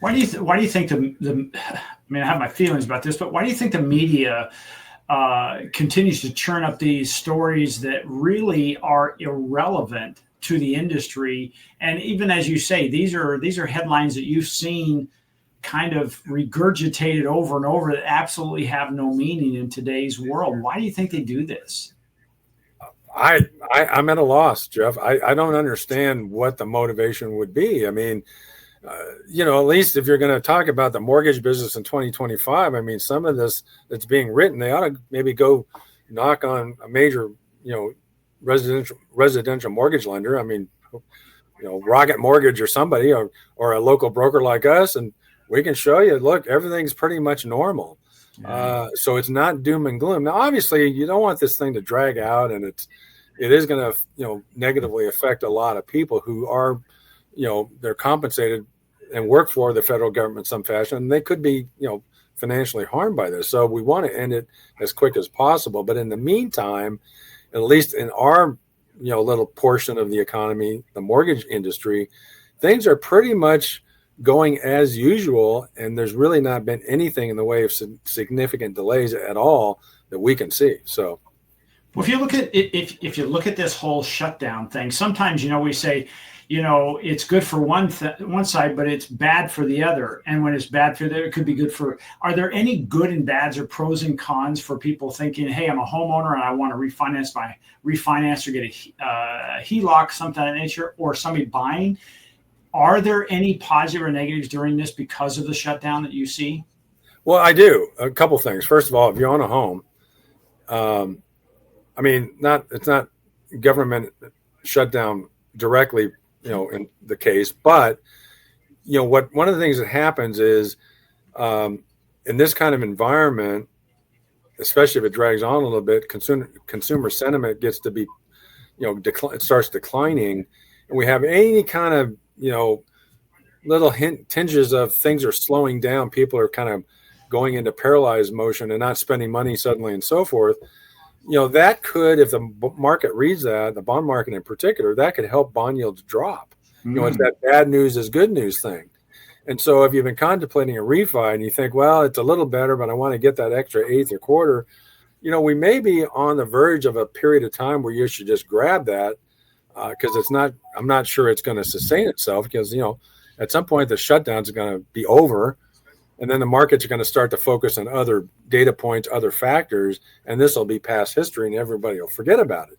Why do you think the I mean, I have my feelings about this, but why do you think the media continues to churn up these stories that really are irrelevant to the industry? And even as you say, these are headlines that you've seen kind of regurgitated over and over that absolutely have no meaning in today's world. Why do you think they do this? I'm at a loss, Jeff. I don't understand what the motivation would be. I mean, at least if you're going to talk about the mortgage business in 2025, I mean, some of this that's being written, they ought to maybe go knock on a major, residential mortgage lender. I mean, Rocket Mortgage or somebody, or a local broker like us, and we can show you, look, everything's pretty much normal. Yeah. So it's not doom and gloom. Now, obviously, you don't want this thing to drag out, and it is going to, negatively affect a lot of people who are, they're compensated and work for the federal government in some fashion. And they could be, financially harmed by this. So we want to end it as quick as possible. But in the meantime, at least in our, little portion of the economy, the mortgage industry, things are pretty much going as usual. And there's really not been anything in the way of significant delays at all that we can see. So. Well, if you look at if you look at this whole shutdown thing, sometimes we say, it's good for one side, but it's bad for the other. And when it's bad for the other, it could be good for. Are there any good and bads or pros and cons for people thinking, hey, I'm a homeowner and I want to refinance or get a HELOC, something of that nature, or somebody buying? Are there any positive or negatives during this because of the shutdown that you see? Well, I do. A couple things. First of all, if you own a home, I mean, it's not government shutdown directly, in the case, but one of the things that happens is in this kind of environment, especially if it drags on a little bit, consumer sentiment gets to be, it starts declining, and we have any kind of little tinges of things are slowing down. People are kind of going into paralyzed motion and not spending money suddenly and so forth. That could, if the market reads that, the bond market in particular, that could help bond yields drop. It's that bad news is good news thing. And so if you've been contemplating a refi and you think, well, it's a little better, but I want to get that extra eighth or quarter, we may be on the verge of a period of time where you should just grab that because I'm not sure it's going to sustain itself because, at some point the shutdowns are going to be over. And then the markets are going to start to focus on other data points, other factors, and this will be past history and everybody will forget about it.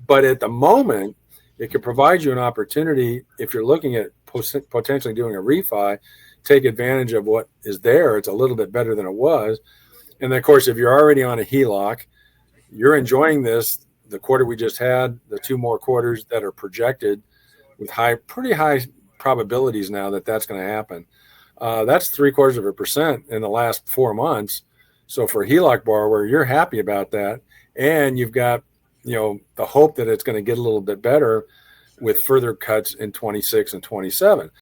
But at the moment, it could provide you an opportunity if you're looking at potentially doing a refi, take advantage of what is there. It's a little bit better than it was. And then, of course, if you're already on a HELOC, you're enjoying this, the quarter we just had, the two more quarters that are projected with pretty high probabilities now that that's going to happen. That's 0.75% in the last 4 months. So for a HELOC borrower, you're happy about that. And you've got, the hope that it's going to get a little bit better with further cuts in 26 and 27.